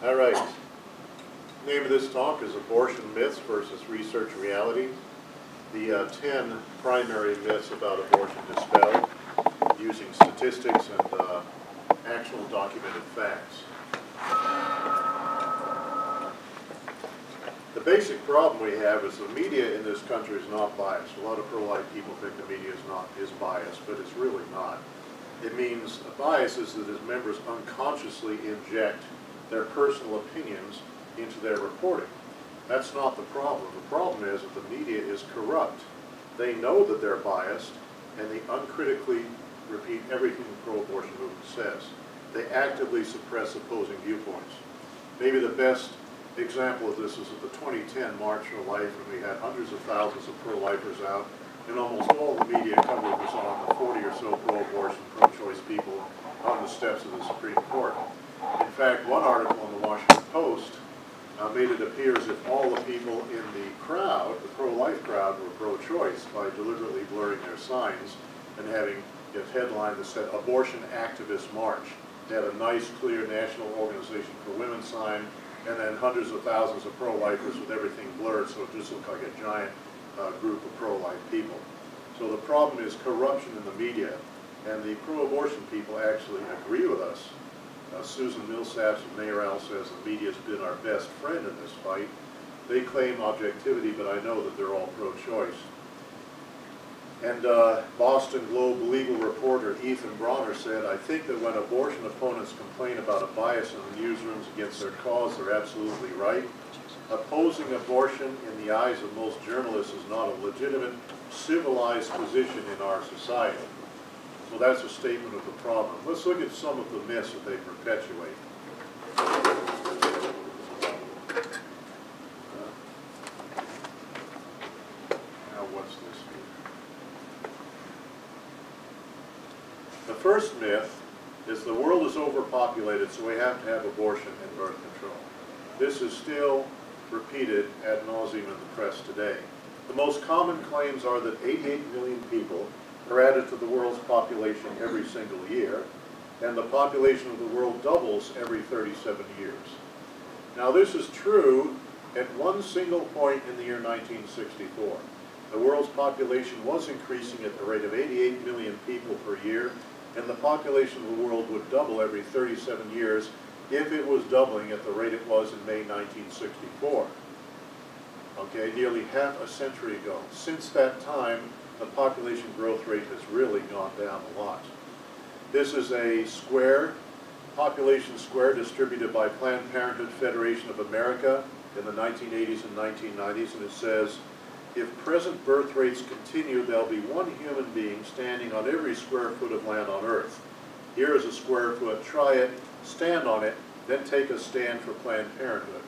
All right. The name of this talk is Abortion Myths versus Research Reality. The 10 primary myths about abortion dispelled using statistics and actual documented facts. The basic problem we have is the media in this country is not biased. A lot of pro-life people think the media is biased, but it's really not. It means a bias is that its members unconsciously inject their personal opinions into their reporting. That's not the problem. The problem is that the media is corrupt. They know that they're biased, and they uncritically repeat everything the pro-abortion movement says. They actively suppress opposing viewpoints. Maybe the best example of this is at the 2010 March for Life, when we had hundreds of thousands of pro-lifers out, and almost all the media coverage was on the 40 or so pro-abortion, pro-choice people on the steps of the Supreme Court. In fact, one article in the Washington Post made it appear as if all the people in the crowd, the pro-life crowd, were pro-choice by deliberately blurring their signs and having a headline that said, "Abortion Activist March." They had a nice, clear National Organization for Women sign, and then hundreds of thousands of pro-lifers with everything blurred, so it just looked like a giant group of pro-life people. So the problem is corruption in the media, and the pro-abortion people actually agree with us. Susan Millsaps of Mayoral says the media's been our best friend in this fight. They claim objectivity, but I know that they're all pro-choice. And Boston Globe legal reporter Ethan Bronner said, "I think that when abortion opponents complain about a bias in the newsrooms against their cause, they're absolutely right. Opposing abortion in the eyes of most journalists is not a legitimate, civilized position in our society." So that's a statement of the problem. Let's look at some of the myths that they perpetuate. Now what's this here? The first myth is the world is overpopulated, so we have to have abortion and birth control. This is still repeated ad nauseum in the press today. The most common claims are that 88 million people are added to the world's population every single year, and the population of the world doubles every 37 years. Now this is true at one single point in the year 1964. The world's population was increasing at the rate of 88 million people per year, and the population of the world would double every 37 years if it was doubling at the rate it was in May 1964. Okay, nearly half a century ago. Since that time, the population growth rate has really gone down a lot. This is a square, population square distributed by Planned Parenthood Federation of America in the 1980s and 1990s, and it says, if present birth rates continue, there'll be one human being standing on every square foot of land on Earth. Here is a square foot, try it, stand on it, then take a stand for Planned Parenthood.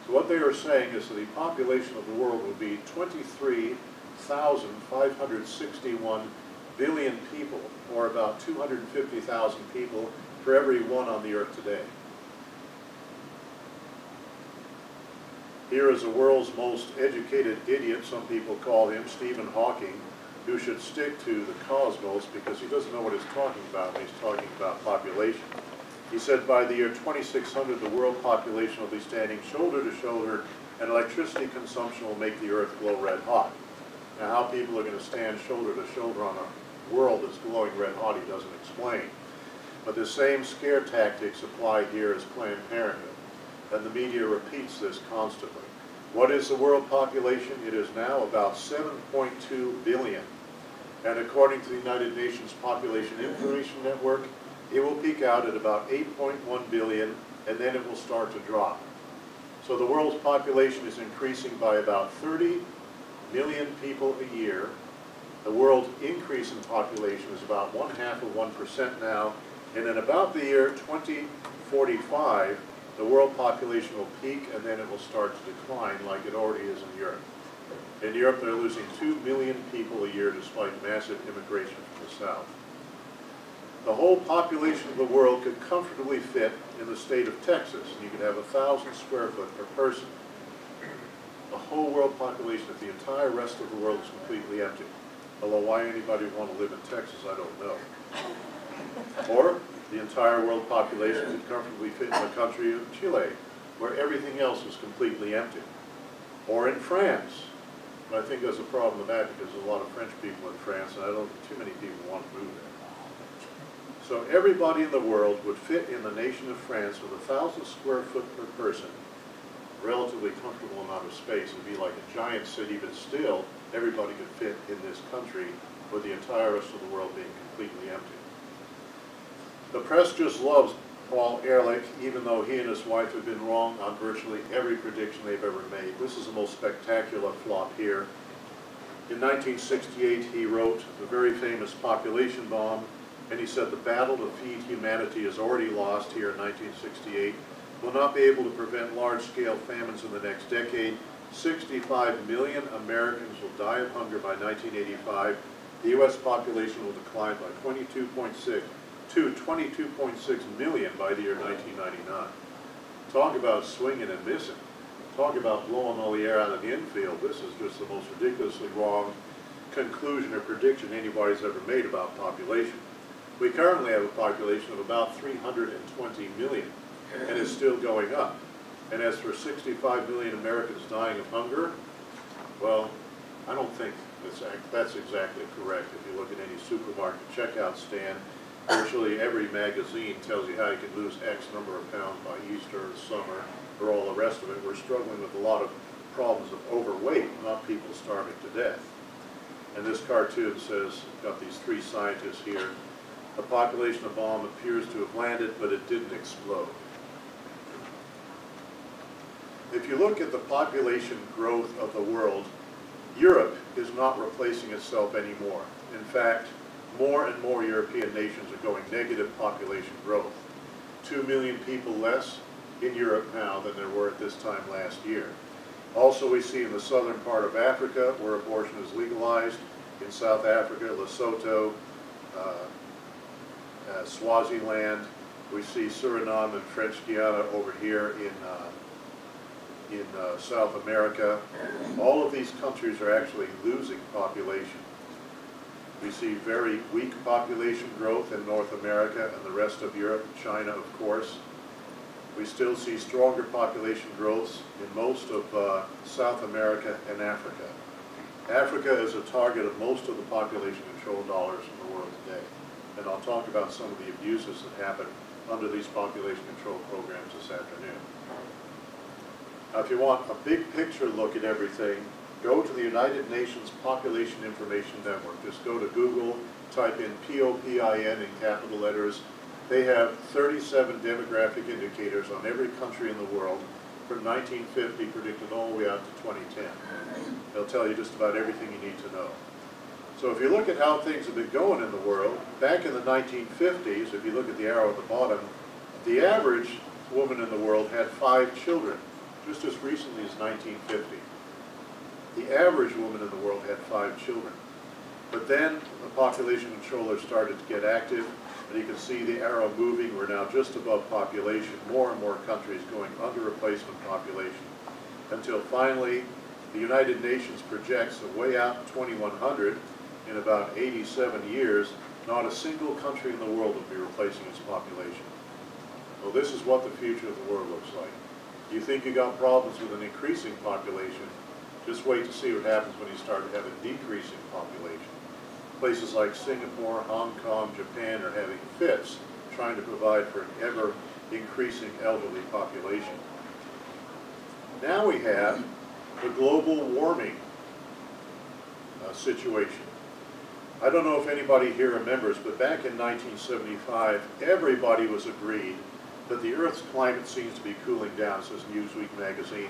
So what they are saying is that the population of the world would be 23,561 billion people, or about 250,000 people for every one on the earth today. Here is the world's most educated idiot, some people call him, Stephen Hawking, who should stick to the cosmos because he doesn't know what he's talking about when he's talking about population. He said by the year 2600, the world population will be standing shoulder to shoulder, and electricity consumption will make the earth glow red hot. Now, how people are going to stand shoulder to shoulder on a world that's glowing red hot, he doesn't explain. But the same scare tactics apply here as Planned Parenthood, and the media repeats this constantly. What is the world population? It is now about 7.2 billion. And according to the United Nations Population Information Network, it will peak out at about 8.1 billion, and then it will start to drop. So the world's population is increasing by about 30 million people a year. The world's increase in population is about 0.5% now, and in about the year 2045, the world population will peak and then it will start to decline like it already is in Europe. In Europe, they're losing 2 million people a year despite massive immigration from the south. The whole population of the world could comfortably fit in the state of Texas, and you could have 1,000 square foot per person. The whole world population of the entire rest of the world is completely empty. Although why anybody would want to live in Texas, I don't know. Or The entire world population could comfortably fit in the country of Chile, where everything else is completely empty. Or in France. But I think there's a problem with that because there's a lot of French people in France, and I don't think too many people want to move there. So everybody in the world would fit in the nation of France with 1,000 square foot per person, relatively comfortable amount of space. It'd be like a giant city, but still everybody could fit in this country with the entire rest of the world being completely empty. The press just loves Paul Ehrlich, even though he and his wife have been wrong on virtually every prediction they've ever made. This is the most spectacular flop here. In 1968, he wrote the very famous population bomb, and he said the battle to feed humanity is already lost here in 1968. Will not be able to prevent large-scale famines in the next decade. 65 million Americans will die of hunger by 1985. The U.S. population will decline by 22.6 to 22.6 million by the year 1999. Talk about swinging and missing. Talk about blowing all the air out of the infield. This is just the most ridiculously wrong conclusion or prediction anybody's ever made about population. We currently have a population of about 320 million, and it's still going up. And as for 65 million Americans dying of hunger, well, I don't think that's exactly correct. If you look at any supermarket checkout stand, virtually every magazine tells you how you can lose X number of pounds by Easter or summer or all the rest of it. We're struggling with a lot of problems of overweight, not people starving to death. And this cartoon says, got these three scientists here, the population of bomb appears to have landed, but it didn't explode. If you look at the population growth of the world, Europe is not replacing itself anymore. In fact, more and more European nations are going negative population growth. 2 million people less in Europe now than there were at this time last year. Also, we see in the southern part of Africa where abortion is legalized, in South Africa, Lesotho, Swaziland. We see Suriname and French Guiana over here in South America. All of these countries are actually losing population. We see very weak population growth in North America and the rest of Europe, China of course. We still see stronger population growths in most of South America and Africa. Africa is a target of most of the population control dollars in the world today. And I'll talk about some of the abuses that happen under these population control programs this afternoon. Now, if you want a big picture look at everything, go to the United Nations Population Information Network. Just go to Google, type in POPIN in capital letters. They have 37 demographic indicators on every country in the world from 1950 predicted all the way out to 2010. They'll tell you just about everything you need to know. So if you look at how things have been going in the world, back in the 1950s, if you look at the arrow at the bottom, the average woman in the world had 5 children, just as recently as 1950. The average woman in the world had 5 children. But then the population controllers started to get active, and you can see the arrow moving. We're now just above population, more and more countries going under replacement population, until finally the United Nations projects that way out in 2100, in about 87 years, not a single country in the world will be replacing its population. Well, this is what the future of the world looks like. You think you got problems with an increasing population, just wait to see what happens when you start to have a decreasing population. Places like Singapore, Hong Kong, Japan are having fits trying to provide for an ever-increasing elderly population. Now we have the global warming situation. I don't know if anybody here remembers, but back in 1975, everybody was agreed that the Earth's climate seems to be cooling down, says Newsweek magazine.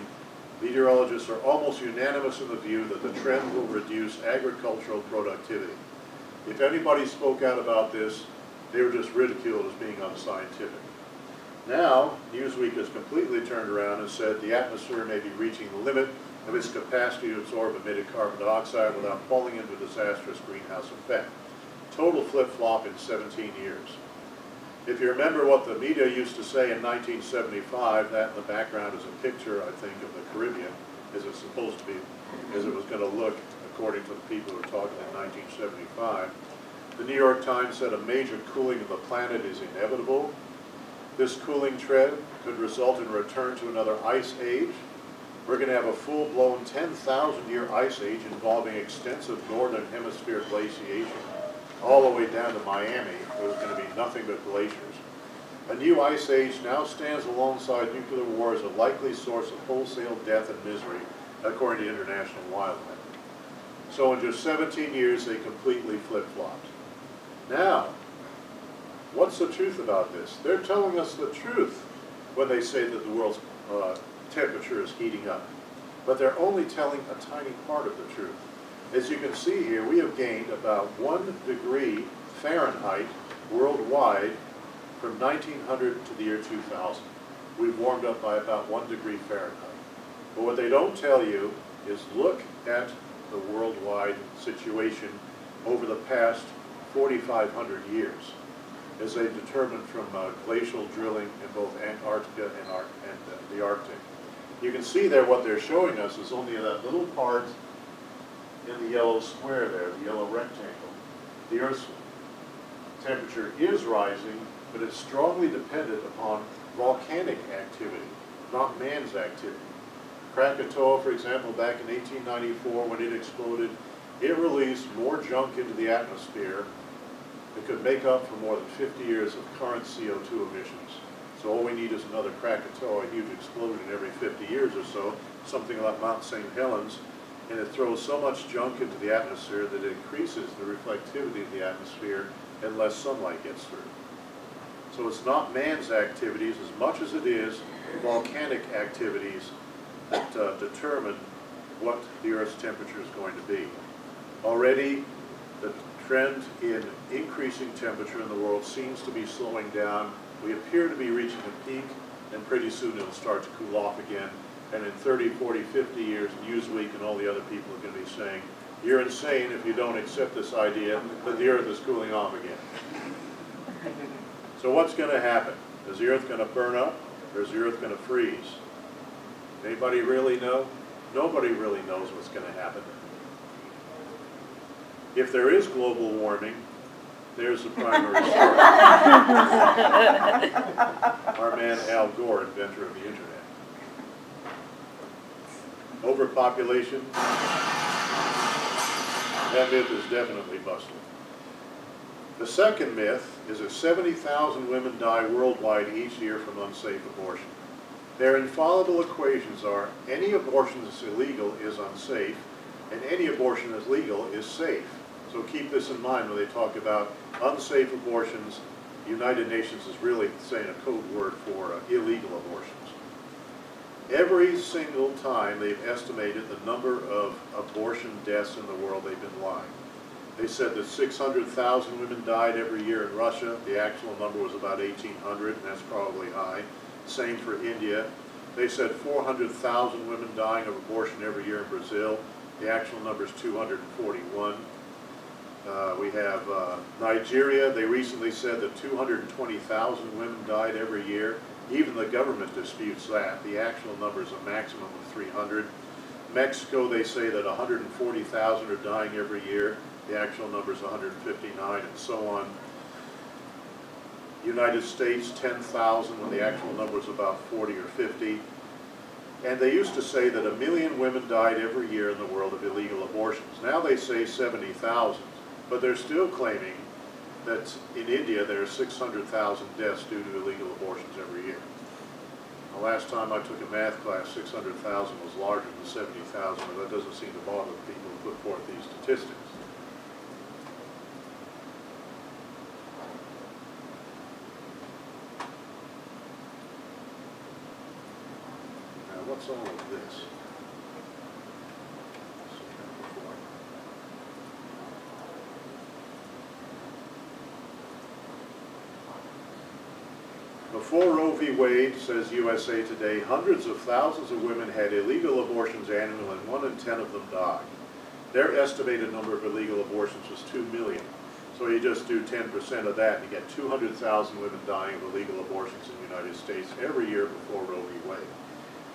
Meteorologists are almost unanimous in the view that the trend will reduce agricultural productivity. If anybody spoke out about this, they were just ridiculed as being unscientific. Now, Newsweek has completely turned around and said the atmosphere may be reaching the limit of its capacity to absorb emitted carbon dioxide without falling into a disastrous greenhouse effect. Total flip-flop in 17 years. If you remember what the media used to say in 1975, that in the background is a picture, I think, of the Caribbean, as it's supposed to be, as it was going to look according to the people who were talking in 1975. The New York Times said a major cooling of the planet is inevitable. This cooling trend could result in a return to another ice age. We're going to have a full-blown 10,000-year ice age involving extensive northern hemisphere glaciation all the way down to Miami. There's going to be nothing but glaciers. A new ice age now stands alongside nuclear war as a likely source of wholesale death and misery, according to International Wildlife. So in just 17 years, they completely flip-flopped. Now, what's the truth about this? They're telling us the truth when they say that the world's temperature is heating up. But they're only telling a tiny part of the truth. As you can see here, we have gained about 1 degree Fahrenheit worldwide from 1900 to the year 2000. We've warmed up by about 1 degree Fahrenheit. But what they don't tell you is look at the worldwide situation over the past 4,500 years, as they determined from glacial drilling in both Antarctica and the Arctic. You can see there what they're showing us is only that little part in the yellow square there, the yellow rectangle. The Earth's temperature is rising, but it's strongly dependent upon volcanic activity, not man's activity. Krakatoa, for example, back in 1894, when it exploded, it released more junk into the atmosphere that could make up for more than 50 years of current CO2 emissions. So all we need is another Krakatoa, a huge explosion every 50 years or so, something like Mount St. Helens, and it throws so much junk into the atmosphere that it increases the reflectivity of the atmosphere and less sunlight gets through. So it's not man's activities as much as it is volcanic activities that determine what the Earth's temperature is going to be. Already, the trend in increasing temperature in the world seems to be slowing down. We appear to be reaching a peak, and pretty soon it'll start to cool off again. And in 30, 40, 50 years, Newsweek and all the other people are going to be saying, you're insane if you don't accept this idea that the Earth is cooling off again. So what's going to happen? Is the Earth going to burn up, or is the Earth going to freeze? Anybody really know? Nobody really knows what's going to happen. If there is global warming, there's the primary source. Our man Al Gore, inventor of the internet. Overpopulation, that myth is definitely busted. The second myth is that 70,000 women die worldwide each year from unsafe abortion. Their infallible equations are any abortion that's illegal is unsafe, and any abortion that's legal is safe. So keep this in mind when they talk about unsafe abortions. The United Nations is really saying a code word for illegal abortions. Every single time they've estimated the number of abortion deaths in the world, they've been lying. They said that 600,000 women died every year in Russia. The actual number was about 1,800, and that's probably high. Same for India. They said 400,000 women dying of abortion every year in Brazil. The actual number is 241. We have Nigeria. They recently said that 220,000 women died every year. Even the government disputes that. The actual number is a maximum of 300. Mexico, they say that 140,000 are dying every year. The actual number is 159, and so on. United States, 10,000, when the actual number is about 40 or 50. And they used to say that 1 million women died every year in the world of illegal abortions. Now they say 70,000, but they're still claiming that in India there are 600,000 deaths due to illegal abortions every year. The last time I took a math class, 600,000 was larger than 70,000, but that doesn't seem to bother the people who put forth these statistics. What's all of this? Before Roe v. Wade, says USA Today, hundreds of thousands of women had illegal abortions annually, and 1 in 10 of them died. Their estimated number of illegal abortions was 2 million. So you just do 10% of that, and you get 200,000 women dying of illegal abortions in the United States every year before Roe v. Wade.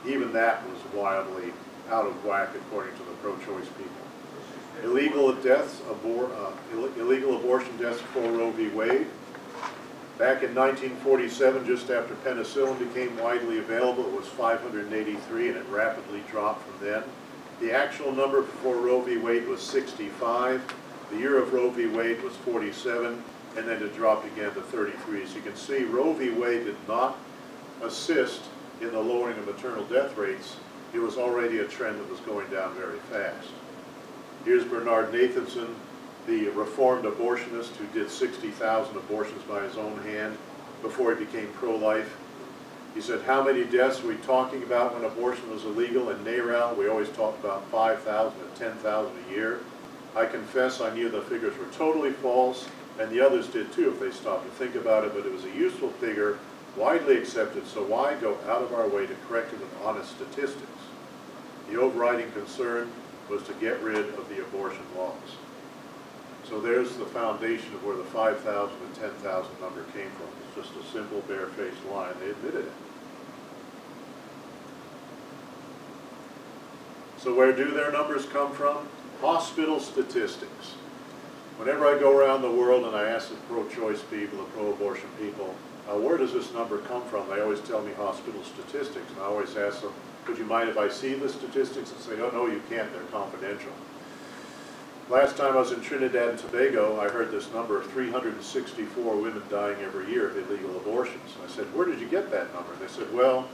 Even that was wildly out of whack according to the pro-choice people. Illegal abortion deaths before Roe v. Wade. Back in 1947, just after penicillin became widely available, it was 583, and it rapidly dropped from then. The actual number before Roe v. Wade was 65. The year of Roe v. Wade was 47, and then it dropped again to 33. So you can see Roe v. Wade did not assist in the lowering of maternal death rates. It was already a trend that was going down very fast. Here's Bernard Nathanson, the reformed abortionist who did 60,000 abortions by his own hand before he became pro-life. He said, how many deaths were we talking about when abortion was illegal? In NARAL, we always talked about 5,000 to 10,000 a year. I confess I knew the figures were totally false, and the others did too if they stopped to think about it, but it was a useful figure, widely accepted, so why go out of our way to correct it with honest statistics? The overriding concern was to get rid of the abortion laws. So there's the foundation of where the 5,000 and 10,000 number came from. It's just a simple, bare-faced lie, and they admitted it. So where do their numbers come from? Hospital statistics. Whenever I go around the world and I ask the pro-choice people, the pro-abortion people, where does this number come from? They always tell me hospital statistics, and I always ask them, would you mind if I see the statistics? And say, oh no, you can't, they're confidential. Last time I was in Trinidad and Tobago, I heard this number of 364 women dying every year of illegal abortions. I said, where did you get that number? And they said, well,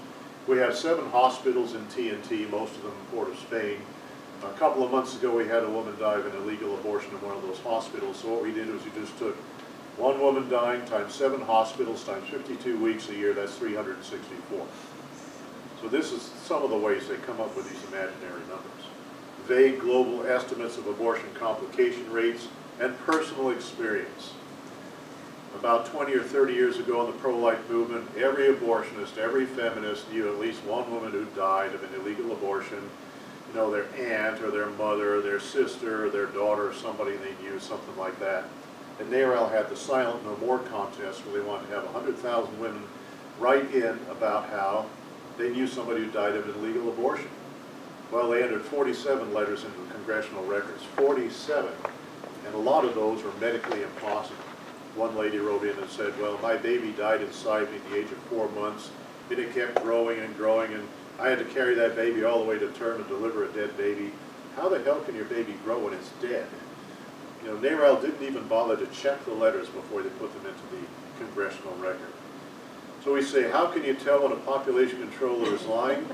we have 7 hospitals in TNT, most of them in Port of Spain. A couple of months ago, we had a woman die of an illegal abortion in one of those hospitals. So what we did was we just took one woman dying times 7 hospitals times 52 weeks a year, that's 364. So this is some of the ways they come up with these imaginary numbers. Vague global estimates of abortion complication rates and personal experience. About 20 or 30 years ago in the pro-life movement, every abortionist, every feminist knew at least one woman who died of an illegal abortion. You know, their aunt or their mother or their sister or their daughter or somebody they knew, something like that. And NARAL had the Silent No More contest where they wanted to have 100,000 women write in about how they knew somebody who died of an illegal abortion. Well, they entered 47 letters into the congressional records, 47, and a lot of those were medically impossible. One lady wrote in and said, well, my baby died inside me at the age of 4 months, and it kept growing and growing, and I had to carry that baby all the way to term and deliver a dead baby. How the hell can your baby grow when it's dead? You know, NARAL didn't even bother to check the letters before they put them into the congressional record. So we say, how can you tell when a population controller is lying?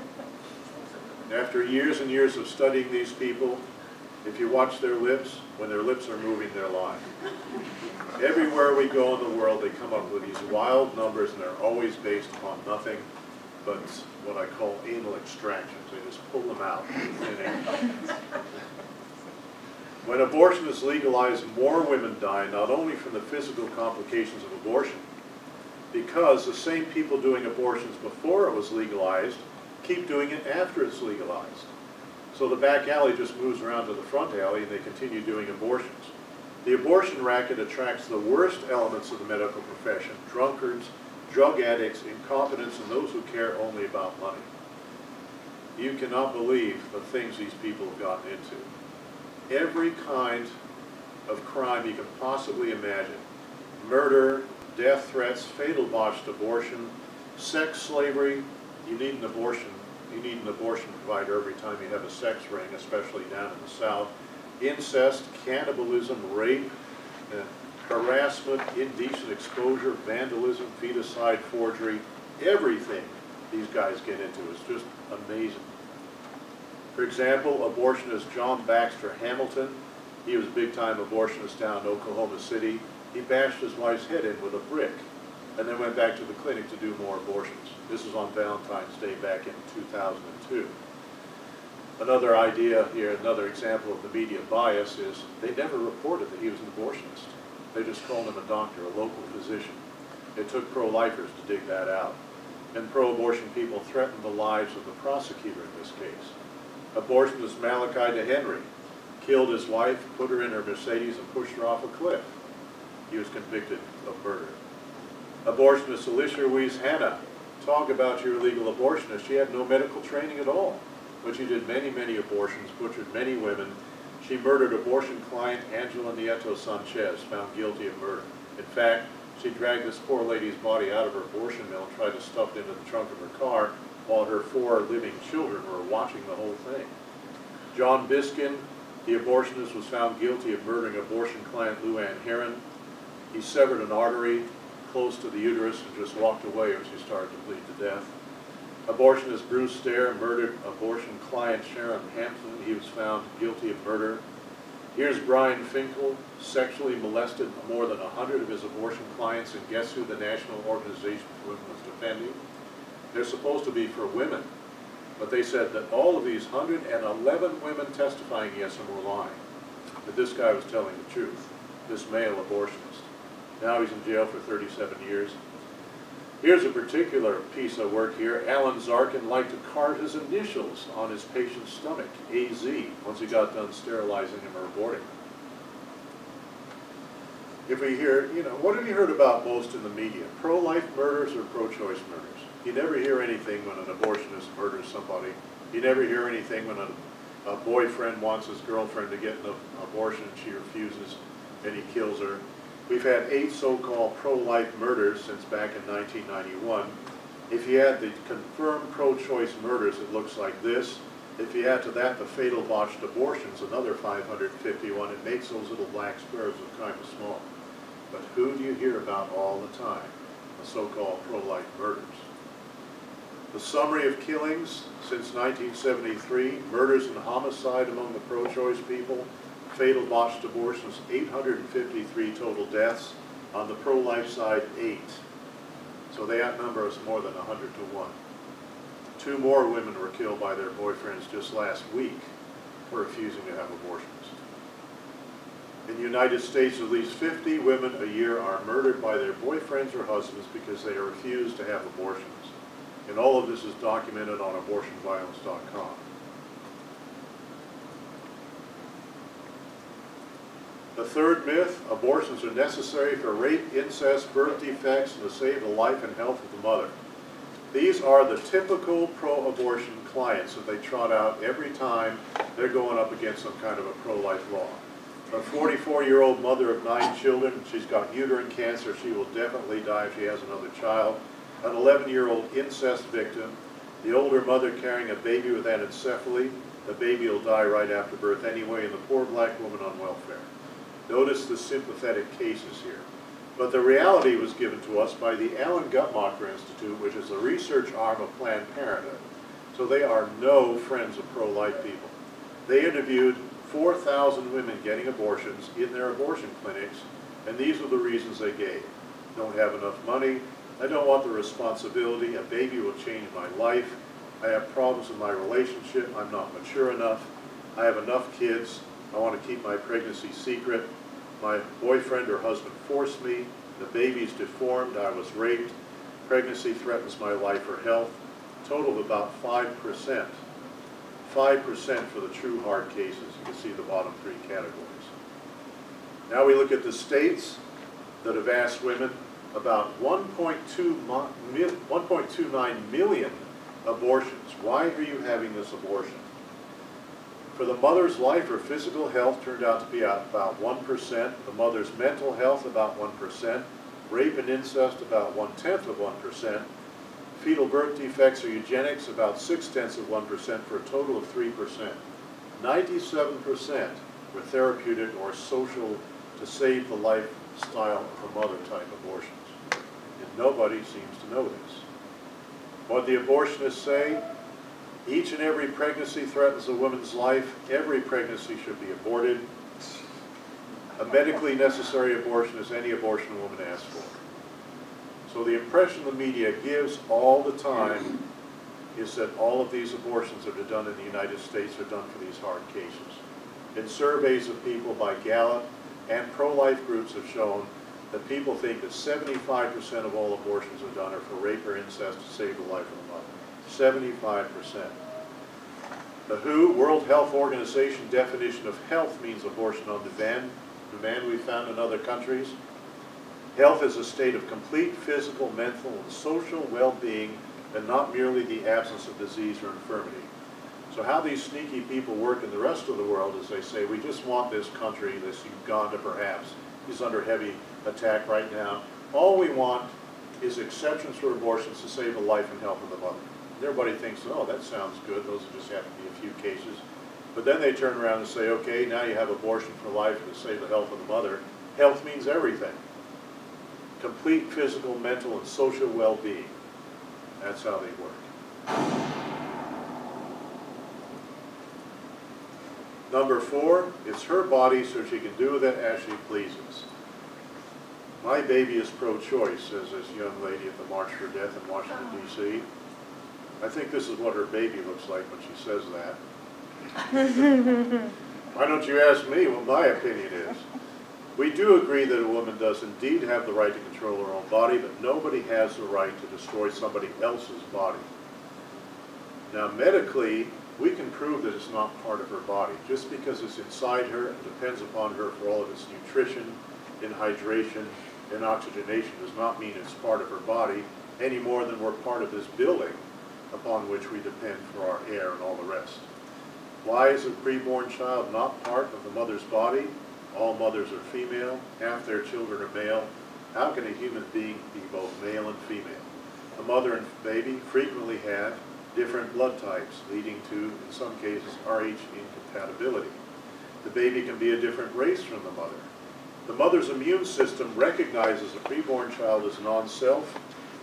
After years and years of studying these people, if you watch their lips, when their lips are moving, they're lying. Everywhere we go in the world, they come up with these wild numbers, and they're always based upon nothing but what I call anal extractions. They just pull them out. When abortion is legalized, more women die, not only from the physical complications of abortion, because the same people doing abortions before it was legalized keep doing it after it's legalized. So the back alley just moves around to the front alley and they continue doing abortions. The abortion racket attracts the worst elements of the medical profession: drunkards, drug addicts, incompetents, and those who care only about money. You cannot believe the things these people have gotten into. Every kind of crime you can possibly imagine: murder, death threats, fatal botched abortion, sex slavery. You need an abortion provider every time you have a sex ring, especially down in the South. Incest, cannibalism, rape, harassment, indecent exposure, vandalism, feticide, forgery, everything these guys get into is just amazing. For example, abortionist John Baxter Hamilton, he was a big-time abortionist down in Oklahoma City. He bashed his wife's head in with a brick and then went back to the clinic to do more abortions. This was on Valentine's Day back in 2002. Another idea here, another example of the media bias is they never reported that he was an abortionist. They just called him a doctor, a local physician. It took pro-lifers to dig that out. And pro-abortion people threatened the lives of the prosecutor in this case. Abortionist Malachi DeHenry killed his wife, put her in her Mercedes, and pushed her off a cliff. He was convicted of murder. Abortionist Alicia Louise Hanna, talk about your illegal abortionist. She had no medical training at all, but she did many, many abortions, butchered many women. She murdered abortion client Angela Nieto Sanchez, found guilty of murder. In fact, she dragged this poor lady's body out of her abortion mill and tried to stuff it into the trunk of her car while her 4 living children were watching the whole thing. John Biskin, the abortionist, was found guilty of murdering abortion client Luann Heron. He severed an artery close to the uterus and just walked away when she started to bleed to death. Abortionist Bruce Stair murdered abortion client Sharon Hampton. He was found guilty of murder. Here's Brian Finkel, sexually molested more than 100 of his abortion clients, and guess who the National Organization for Women was defending? They're supposed to be for women, but they said that all of these 111 women testifying against him were lying, that this guy was telling the truth, this male abortionist. Now he's in jail for 37 years. Here's a particular piece of work here. Alan Zarkin liked to carve his initials on his patient's stomach, AZ, once he got done sterilizing him or aborting him. If we hear, what have you heard about most in the media? Pro-life murders or pro-choice murders? You never hear anything when an abortionist murders somebody. You never hear anything when a boyfriend wants his girlfriend to get an abortion and she refuses and he kills her. We've had 8 so-called pro-life murders since back in 1991. If you add the confirmed pro-choice murders, it looks like this. If you add to that the fatal botched abortions, another 551, it makes those little black squares look kind of small. But who do you hear about all the time? The so-called pro-life murders. The summary of killings since 1973, murders and homicide among the pro-choice people, fatal botched abortions, 853 total deaths. On the pro-life side, 8. So they outnumber us more than 100 to 1. 2 more women were killed by their boyfriends just last week for refusing to have abortions. In the United States, at least 50 women a year are murdered by their boyfriends or husbands because they refuse to have abortions. And all of this is documented on abortionviolence.com. The third myth, abortions are necessary for rape, incest, birth defects, and to save the life and health of the mother. These are the typical pro-abortion clients that they trot out every time they're going up against some kind of a pro-life law. A 44-year-old mother of 9 children, she's got uterine cancer, she will definitely die if she has another child. An 11-year-old incest victim, the older mother carrying a baby with anencephaly, the baby will die right after birth anyway, and the poor black woman on welfare. Notice the sympathetic cases here. But the reality was given to us by the Alan Guttmacher Institute, which is a research arm of Planned Parenthood. So they are no friends of pro-life people. They interviewed 4,000 women getting abortions in their abortion clinics, and these are the reasons they gave. Don't have enough money. I don't want the responsibility. A baby will change my life. I have problems in my relationship. I'm not mature enough. I have enough kids. I want to keep my pregnancy secret. My boyfriend or husband forced me. The baby's deformed. I was raped. Pregnancy threatens my life or health. Total of about 5%. 5% for the true hard cases. You can see the bottom 3 categories. Now we look at the states that have asked women about 1.29 million abortions. Why are you having this abortion? For the mother's life or physical health turned out to be about 1%, the mother's mental health about 1%, rape and incest about 1/10%, fetal birth defects or eugenics about 0.6% for a total of 3%. 97% were therapeutic or social to save the lifestyle of a mother type abortions. And nobody seems to know this. What the abortionists say, each and every pregnancy threatens a woman's life. Every pregnancy should be aborted. A medically necessary abortion is any abortion a woman asks for. So the impression the media gives all the time is that all of these abortions that are done in the United States are done for these hard cases. And surveys of people by Gallup and pro-life groups have shown that people think that 75% of all abortions are done are for rape or incest to save the life of the mother. 75%. The WHO, World Health Organization definition of health means abortion on demand we found in other countries. Health is a state of complete physical, mental, and social well-being, and not merely the absence of disease or infirmity. So how these sneaky people work in the rest of the world is they say, we just want this country, this Uganda perhaps, is under heavy attack right now. All we want is exceptions for abortions to save the life and health of the mother. And everybody thinks, oh, that sounds good. Those just happen to be a few cases. But then they turn around and say, okay, now you have abortion for life to save the health of the mother. Health means everything. Complete physical, mental, and social well-being. That's how they work. Number 4, it's her body so she can do with it as she pleases. My baby is pro-choice, says this young lady at the March for Death in Washington, D.C. I think this is what her baby looks like when she says that. Why don't you ask me what my opinion is? We do agree that a woman does indeed have the right to control her own body, but nobody has the right to destroy somebody else's body. Now, medically, we can prove that it's not part of her body. Just because it's inside her and depends upon her for all of its nutrition, and hydration, and oxygenation does not mean it's part of her body any more than we're part of this building upon which we depend for our air and all the rest. Why is a preborn child not part of the mother's body? All mothers are female, half their children are male. How can a human being be both male and female? The mother and baby frequently have different blood types, leading to, in some cases, Rh incompatibility. The baby can be a different race from the mother. The mother's immune system recognizes a preborn child as non-self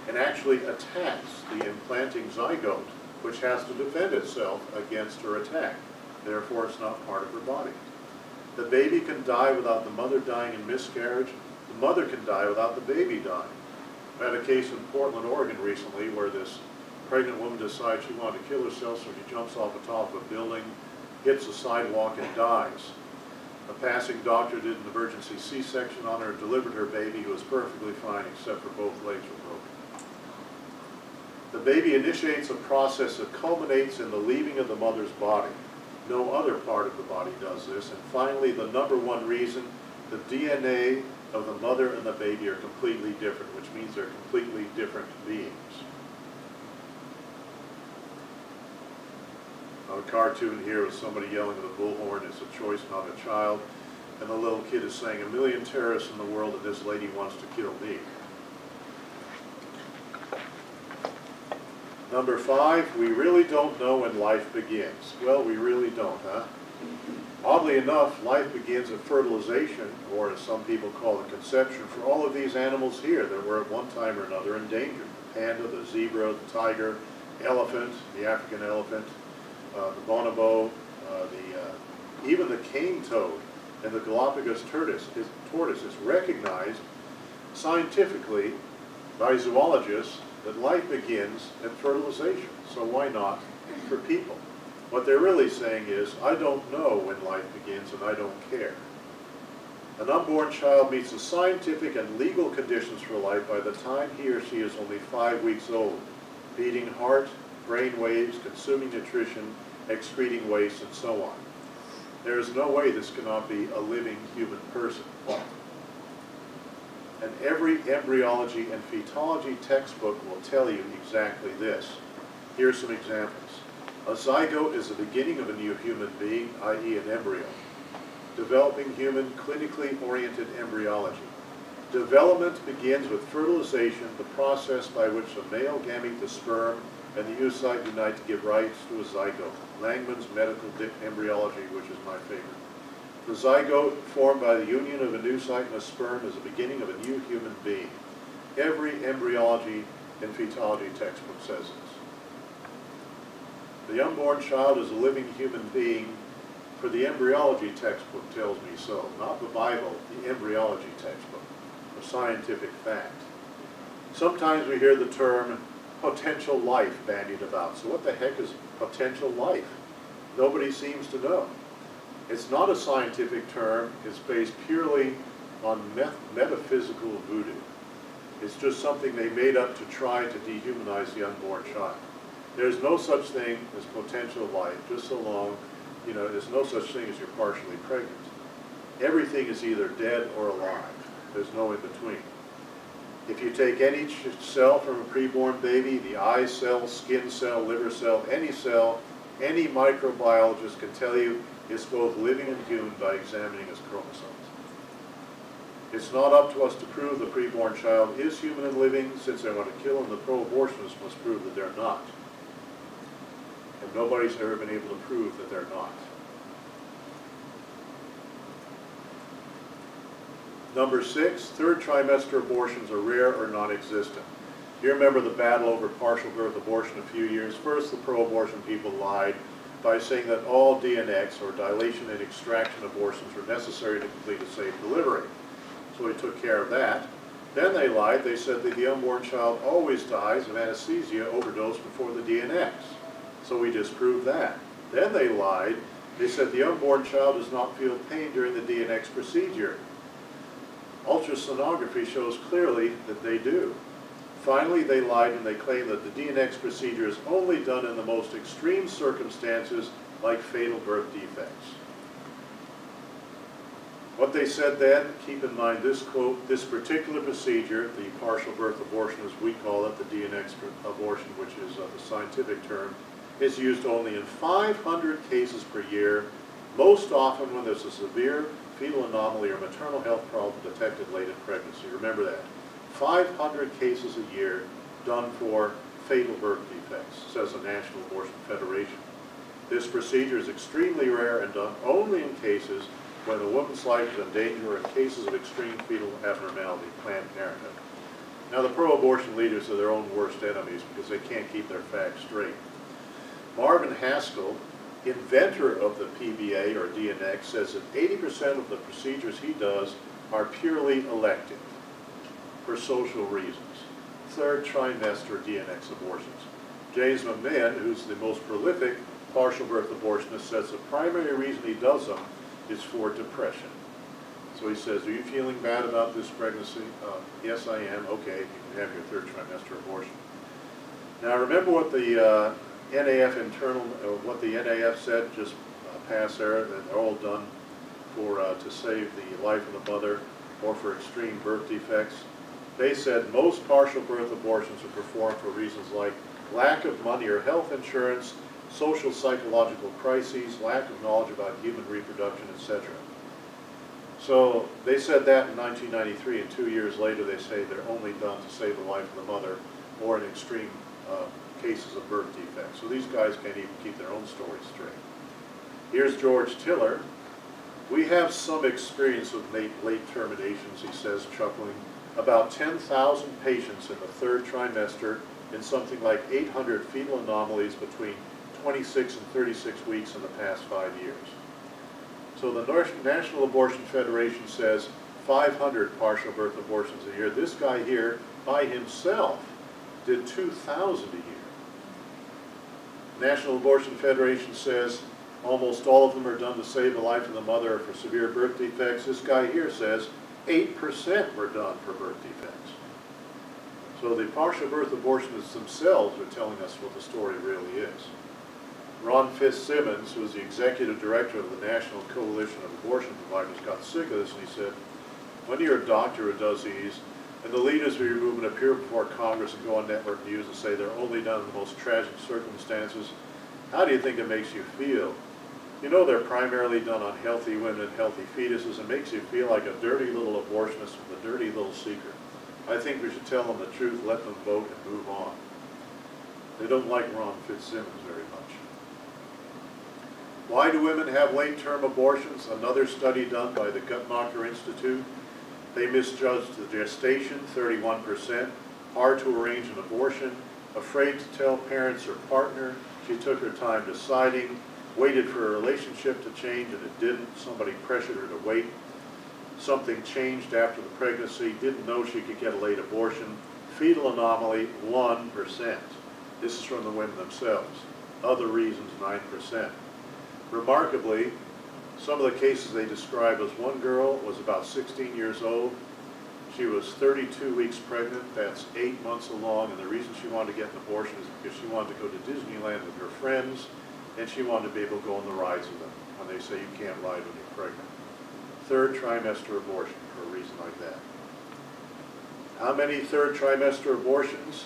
and actually attacks the implanting zygote, which has to defend itself against her attack. Therefore, it's not part of her body. The baby can die without the mother dying in miscarriage. The mother can die without the baby dying. I had a case in Portland, Oregon recently where this pregnant woman decides she wanted to kill herself, so she jumps off the top of a building, hits the sidewalk, and dies. A passing doctor did an emergency C-section on her and delivered her baby, who was perfectly fine except for both legs were broken. The baby initiates a process that culminates in the leaving of the mother's body. No other part of the body does this. And finally, the number one reason, the DNA of the mother and the baby are completely different, which means they're completely different beings. A cartoon here with somebody yelling at a bullhorn, it's a choice, not a child. And the little kid is saying, 1,000,000 terrorists in the world and this lady wants to kill me. Number 5, we really don't know when life begins. Well, we really don't, huh? Oddly enough, life begins at fertilization, or as some people call it, conception, for all of these animals here that were at one time or another endangered. The panda, the zebra, the tiger, elephant, the African elephant, the bonobo, even the cane toad and the Galapagos tortoise is recognized scientifically by zoologists that life begins at fertilization. So why not for people? What they're really saying is, I don't know when life begins and I don't care. An unborn child meets the scientific and legal conditions for life by the time he or she is only 5 weeks old. Beating heart, brain waves, consuming nutrition, excreting waste, and so on. There is no way this cannot be a living human person. And every embryology and fetology textbook will tell you exactly this. Here's some examples. A zygote is the beginning of a new human being, i.e. an embryo. Developing human, clinically oriented embryology. Development begins with fertilization, the process by which the male gamete, the sperm, and the oocyte unite to give rise to a zygote. Langman's medical embryology, which is my favorite. The zygote, formed by the union of an oocyte and a sperm, is the beginning of a new human being. Every embryology and fetology textbook says this. The unborn child is a living human being, for the embryology textbook tells me so. Not the Bible, the embryology textbook, a scientific fact. Sometimes we hear the term potential life bandied about. So what the heck is potential life? Nobody seems to know. It's not a scientific term. It's based purely on metaphysical voodoo. It's just something they made up to try to dehumanize the unborn child. There's no such thing as potential life, just so long, there's no such thing as you're partially pregnant. Everything is either dead or alive. There's no in between. If you take any cell from a preborn baby, the eye cell, skin cell, liver cell, any cell, Any microbiologist can tell you it's both living and human by examining its chromosomes. It's not up to us to prove the preborn child is human and living. Since they want to kill him, the pro-abortionists must prove that they're not. And nobody's ever been able to prove that they're not. Number 6, third trimester abortions are rare or non-existent. You remember the battle over partial birth abortion a few years. First, the pro-abortion people lied by saying that all DNX, or dilation and extraction abortions, were necessary to complete a safe delivery. So we took care of that. Then they lied. They said that the unborn child always dies of anesthesia overdose before the DNX. So we disproved that. Then they lied. They said the unborn child does not feel pain during the DNX procedure. Ultrasonography shows clearly that they do. Finally, they lied and they claimed that the DNX procedure is only done in the most extreme circumstances, like fatal birth defects. What they said then, keep in mind this quote, this particular procedure, the partial birth abortion as we call it, the DNX abortion, which is the scientific term, is used only in 500 cases per year, most often when there's a severe fetal anomaly or maternal health problem detected late in pregnancy. Remember that. 500 cases a year done for fatal birth defects, says the National Abortion Federation. This procedure is extremely rare and done only in cases when a woman's life is in danger or in cases of extreme fetal abnormality, Planned Parenthood. Now the pro-abortion leaders are their own worst enemies because they can't keep their facts straight. Marvin Haskell, inventor of the PBA or DNX, says that 80% of the procedures he does are purely elective for social reasons. Third trimester DNX abortions. James McMahon, who's the most prolific partial birth abortionist, says the primary reason he does them is for depression. So he says, are you feeling bad about this pregnancy? Yes, I am. Okay, you can have your third trimester abortion. Now remember what the what the NAF said, just pass there, that they're all done for to save the life of the mother or for extreme birth defects. They said most partial birth abortions are performed for reasons like lack of money or health insurance, social psychological crises, lack of knowledge about human reproduction, etc. So they said that in 1993, and 2 years later they say they're only done to save the life of the mother or in extreme cases of birth defects. So these guys can't even keep their own stories straight. Here's George Tiller. We have some experience with late terminations, he says, chuckling. About 10,000 patients in the third trimester in something like 800 fetal anomalies between 26 and 36 weeks in the past 5 years. So the National Abortion Federation says 500 partial birth abortions a year. This guy here, by himself, did 2,000 a year. National Abortion Federation says almost all of them are done to save the life of the mother or for severe birth defects. This guy here says 8% were done for birth defects. So the partial birth abortionists themselves are telling us what the story really is. Ron Fitzsimmons, who is the executive director of the National Coalition of Abortion Providers, got sick of this and he said, when you're a doctor who does these, and the leaders of your movement appear before Congress and go on network news and say they're only done in the most tragic circumstances, how do you think it makes you feel? You know they're primarily done on healthy women and healthy fetuses. It makes you feel like a dirty little abortionist with a dirty little secret. I think we should tell them the truth, let them vote, and move on. They don't like Ron Fitzsimmons very much. Why do women have late-term abortions? Another study done by the Guttmacher Institute. They misjudged the gestation, 31%, hard to arrange an abortion, afraid to tell parents or partner, she took her time deciding, waited for her relationship to change and it didn't, somebody pressured her to wait, something changed after the pregnancy, didn't know she could get a late abortion, fetal anomaly, 1%. This is from the women themselves. Other reasons, 9%. Remarkably, some of the cases they describe as one girl was about 16 years old. She was 32 weeks pregnant. That's 8 months along. And the reason she wanted to get an abortion is because she wanted to go to Disneyland with her friends, and she wanted to be able to go on the rides with them when they say you can't ride when you're pregnant. Third trimester abortion for a reason like that. How many third trimester abortions?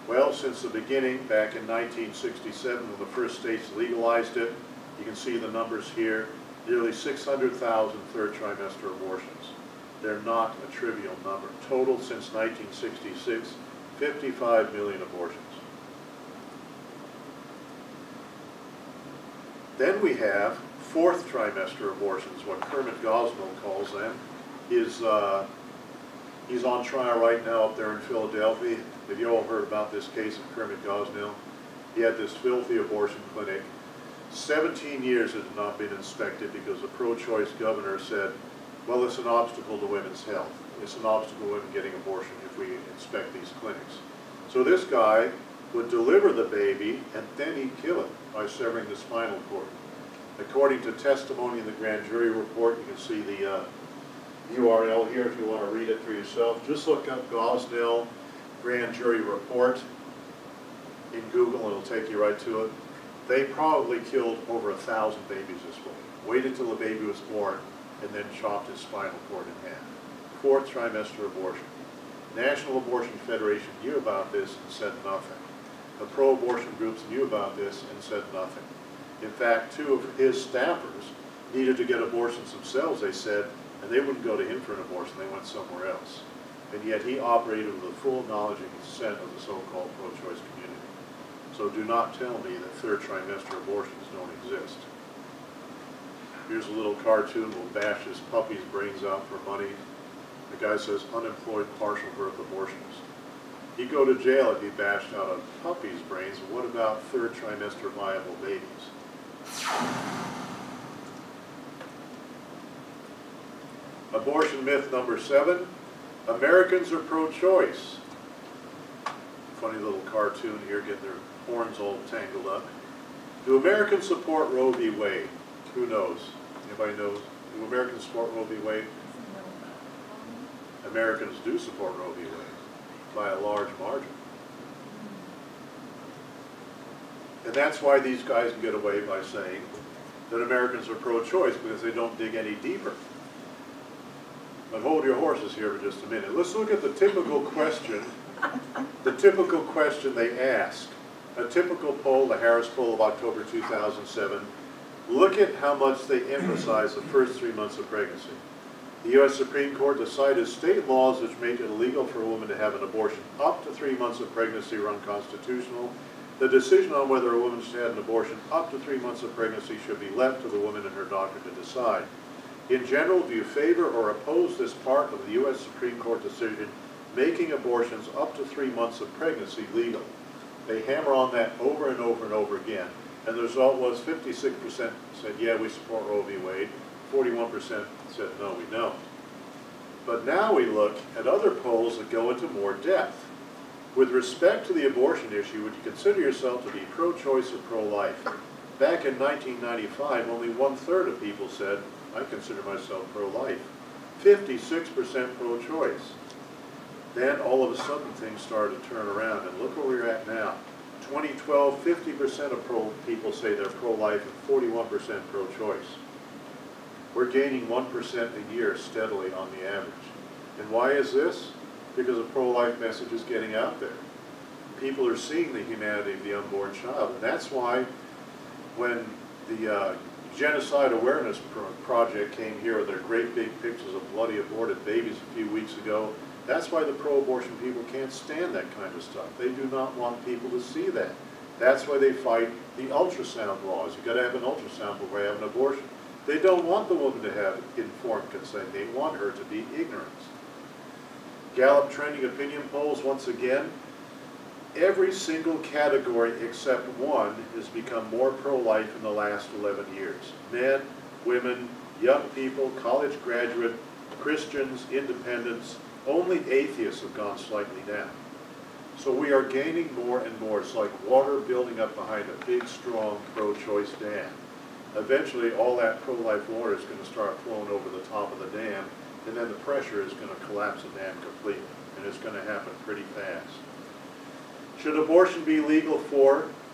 Well, since the beginning, back in 1967, when the first states legalized it, you can see the numbers here, nearly 600,000 third trimester abortions. They're not a trivial number. Total since 1966, 55 million abortions. Then we have fourth trimester abortions, what Kermit Gosnell calls them. He's on trial right now up there in Philadelphia. Have you all heard about this case of Kermit Gosnell? He had this filthy abortion clinic. 17 years it had not been inspected because the pro-choice governor said, well, it's an obstacle to women's health. It's an obstacle to women getting abortion if we inspect these clinics. So this guy would deliver the baby and then he'd kill it by severing the spinal cord. According to testimony in the grand jury report, you can see the URL here if you want to read it for yourself. Just look up Gosnell grand jury report in Google and it'll take you right to it. They probably killed over 1,000 babies this way. Waited till the baby was born and then chopped his spinal cord in half. Fourth trimester abortion. National Abortion Federation knew about this and said nothing. The pro-abortion groups knew about this and said nothing. In fact, 2 of his staffers needed to get abortions themselves, they said, and they wouldn't go to him for an abortion, they went somewhere else. And yet he operated with the full knowledge and consent of the so-called pro-choice community. So do not tell me that third trimester abortions don't exist. Here's a little cartoon, we'll bash this puppy's brains out for money. The guy says, unemployed partial birth abortionist. He'd go to jail if he bashed out a puppy's brains. What about third trimester viable babies? Abortion myth number 7, Americans are pro-choice. Funny little cartoon here, getting their horns all tangled up. Do Americans support Roe v. Wade? Who knows? Anybody knows? Do Americans support Roe v. Wade? Americans do support Roe v. Wade by a large margin. And that's why these guys can get away by saying that Americans are pro-choice, because they don't dig any deeper. But hold your horses here for just a minute. Let's look at the typical question, they ask. A typical poll, the Harris poll of October 2007, look at how much they emphasize the first 3 months of pregnancy. The U.S. Supreme Court decided state laws which made it illegal for a woman to have an abortion up to 3 months of pregnancy are unconstitutional. The decision on whether a woman should have an abortion up to 3 months of pregnancy should be left to the woman and her doctor to decide. In general, do you favor or oppose this part of the U.S. Supreme Court decision making abortions up to 3 months of pregnancy legal? They hammer on that over and over and over again. And the result was 56% said, yeah, we support Roe v. Wade. 41% said, no, we don't. But now we look at other polls that go into more depth. With respect to the abortion issue, would you consider yourself to be pro-choice or pro-life? Back in 1995, only 1/3 of people said, I consider myself pro-life. 56% pro-choice. Then all of a sudden things started to turn around, and look where we're at now. 2012, 50% of people say they're pro-life and 41% pro-choice. We're gaining 1% a year steadily on the average. And why is this? Because the pro-life message is getting out there. People are seeing the humanity of the unborn child. And that's why when the Genocide Awareness Project came here with their great big pictures of bloody aborted babies a few weeks ago, that's why the pro-abortion people can't stand that kind of stuff. They do not want people to see that. That's why they fight the ultrasound laws. You've got to have an ultrasound before you have an abortion. They don't want the woman to have informed consent. They want her to be ignorant. Gallup trending opinion polls, once again, every single category except one has become more pro-life in the last 11 years. Men, women, young people, college graduate, Christians, independents, only atheists have gone slightly down. So we are gaining more and more. It's like water building up behind a big, strong, pro-choice dam. Eventually, all that pro-life water is going to start flowing over the top of the dam, and then the pressure is going to collapse the dam completely, and it's going to happen pretty fast. Should abortion be legal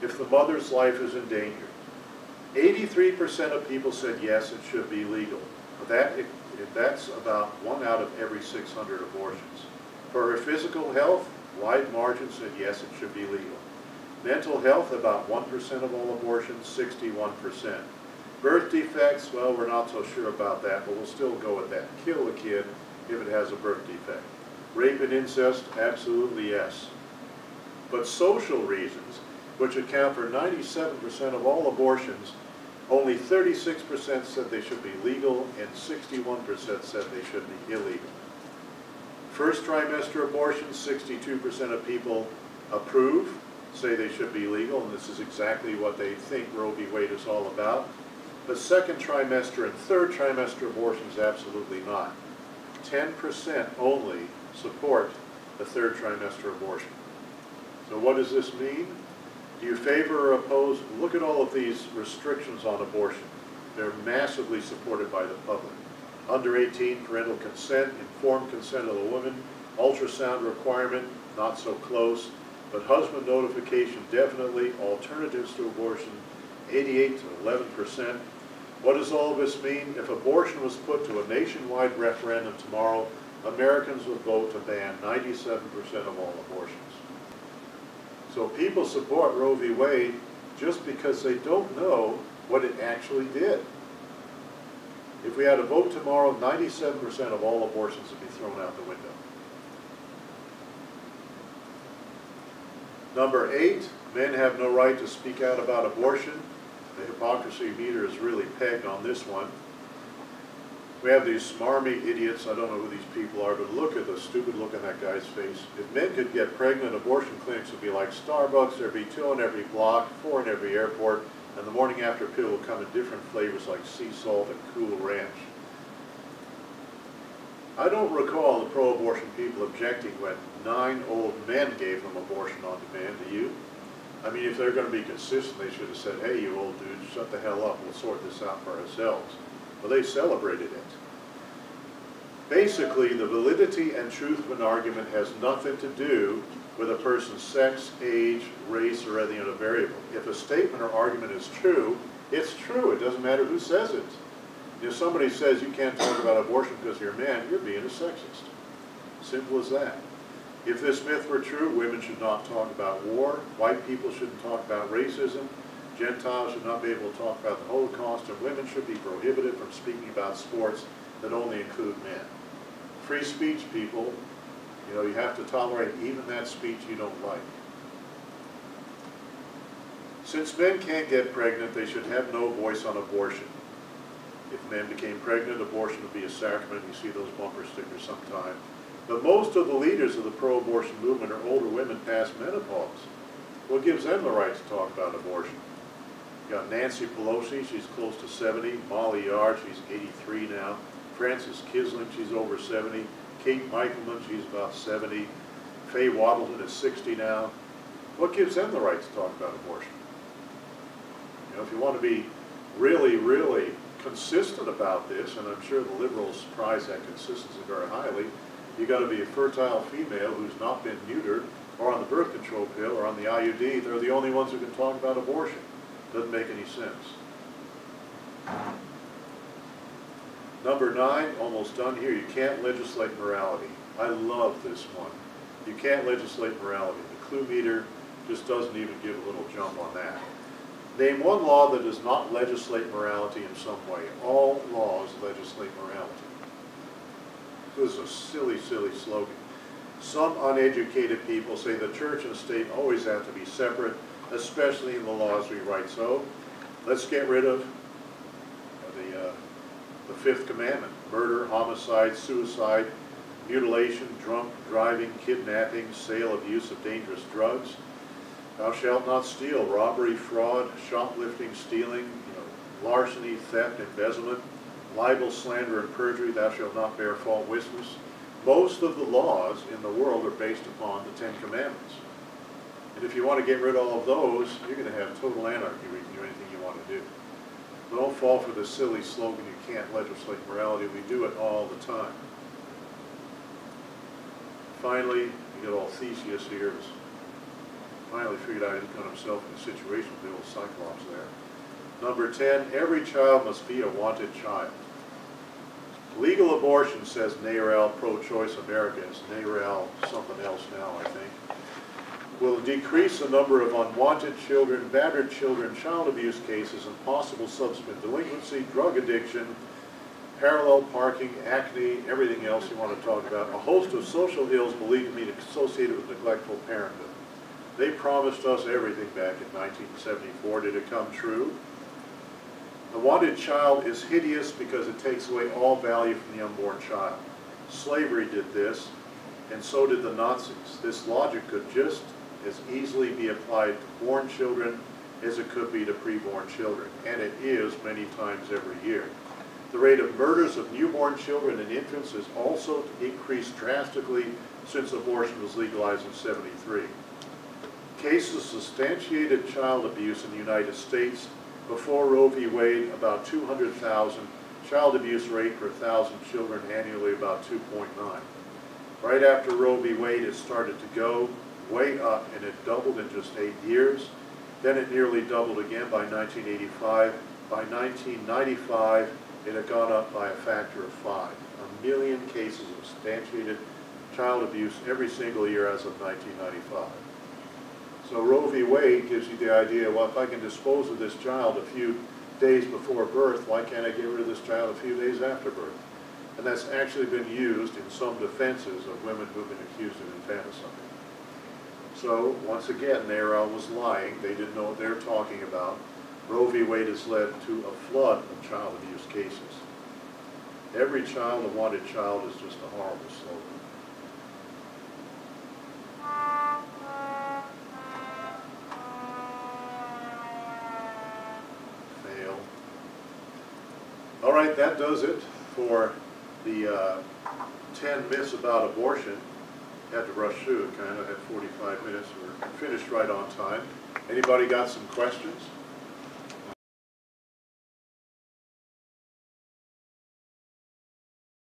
if the mother's life is in danger? 83% of people said yes, it should be legal. That's about 1 out of every 600 abortions. For her physical health, Wide margin said yes, it should be legal. Mental health, about 1% of all abortions, 61%. Birth defects, well, we're not so sure about that, but we'll still go with that. Kill a kid if it has a birth defect. Rape and incest, absolutely yes. But social reasons, which account for 97% of all abortions, only 36% said they should be legal and 61% said they should be illegal. First trimester abortions, 62% of people approve, say they should be legal, and this is exactly what they think Roe v. Wade is all about. But second trimester and third trimester abortions, absolutely not. 10% only support the third trimester abortion. So what does this mean? Do you favor or oppose? Look at all of these restrictions on abortion. They're massively supported by the public. Under 18, parental consent, informed consent of the woman, ultrasound requirement, not so close, but husband notification, definitely. Alternatives to abortion, 88 to 11%. What does all of this mean? If abortion was put to a nationwide referendum tomorrow, Americans would vote to ban 97% of all abortions. So people support Roe v. Wade just because they don't know what it actually did. If we had a vote tomorrow, 97% of all abortions would be thrown out the window. Number 8, men have no right to speak out about abortion. The hypocrisy meter is really pegged on this one. We have these smarmy idiots, I don't know who these people are, but look at the stupid look on that guy's face. If men could get pregnant, abortion clinics would be like Starbucks. There'd be 2 on every block, 4 in every airport, and the morning after pill will come in different flavors like sea salt and Cool Ranch. I don't recall the pro-abortion people objecting when 9 old men gave them abortion on demand. Do you? I mean, if they're going to be consistent, they should have said, hey, you old dudes, shut the hell up, we'll sort this out for ourselves. Well, they celebrated it. Basically, the validity and truth of an argument has nothing to do with a person's sex, age, race, or any other variable. If a statement or argument is true, it's true. It doesn't matter who says it. If somebody says you can't talk about abortion because you're a man, you're being a sexist. Simple as that. If this myth were true, women should not talk about war, white people shouldn't talk about racism, Gentiles should not be able to talk about the Holocaust, and women should be prohibited from speaking about sports that only include men. Free speech, people, you know, you have to tolerate even that speech you don't like. Since men can't get pregnant, they should have no voice on abortion. If men became pregnant, abortion would be a sacrament. You see those bumper stickers sometime. But most of the leaders of the pro-abortion movement are older women past menopause. What gives them the right to talk about abortion? You got Nancy Pelosi, she's close to 70. Molly Yard, she's 83 now. Frances Kisling, she's over 70. Kate Michelman, she's about 70. Faye Waddleton is 60 now. What gives them the right to talk about abortion? You know, if you want to be really, really consistent about this, and I'm sure the liberals prize that consistency very highly, you got to be a fertile female who's not been neutered, or on the birth control pill, or on the IUD. They're the only ones who can talk about abortion. Doesn't make any sense. Number 9, almost done here. You can't legislate morality. I love this one. You can't legislate morality. The clue meter just doesn't even give a little jump on that. Name one law that does not legislate morality in some way. All laws legislate morality. This is a silly, silly slogan. Some uneducated people say the church and state always have to be separate, especially in the laws we write. So let's get rid of the 5th commandment: murder, homicide, suicide, mutilation, drunk driving, kidnapping, sale of use of dangerous drugs. Thou shalt not steal. Robbery, fraud, shoplifting, stealing, larceny, theft, embezzlement, libel, slander, and perjury. Thou shalt not bear false witness. Most of the laws in the world are based upon the 10 commandments. And if you want to get rid of all of those, you're going to have total anarchy. You can do anything you want to do. Don't fall for the silly slogan, you can't legislate morality. We do it all the time. Finally, you get all Theseus here. Finally figured out he'd got himself in a situation with the old Cyclops there. Number 10, every child must be a wanted child. Legal abortion, says NARAL, Pro-Choice America, it's NARAL something else now, I think, will decrease the number of unwanted children, battered children, child abuse cases, and possible subsequent delinquency, drug addiction, parallel parking, acne, everything else you want to talk about, a host of social ills believed to be associated with neglectful parenthood. They promised us everything back in 1974. Did it come true? The wanted child is hideous because it takes away all value from the unborn child. Slavery did this, and so did the Nazis. This logic could just as easily be applied to born children as it could be to preborn children, and it is many times every year. The rate of murders of newborn children and infants has also increased drastically since abortion was legalized in '73. Cases of substantiated child abuse in the United States before Roe v. Wade, about 200,000. Child abuse rate per 1,000 children annually, about 2.9. Right after Roe v. Wade, it started to go way up, and it doubled in just 8 years. Then it nearly doubled again by 1985. By 1995, it had gone up by a factor of 5. 1 million cases of substantiated child abuse every single year as of 1995. So Roe v. Wade gives you the idea, well, if I can dispose of this child a few days before birth, why can't I get rid of this child a few days after birth? And that's actually been used in some defenses of women who've been accused of infanticide. So, once again, NARAL was lying. They didn't know what they were talking about. Roe v. Wade has led to a flood of child abuse cases. Every child, a wanted child, is just a horrible slogan. Fail. All right, that does it for the 10 myths about abortion. Had to rush through it, kind of. Had 45 minutes. We're finished right on time. Anybody got some questions?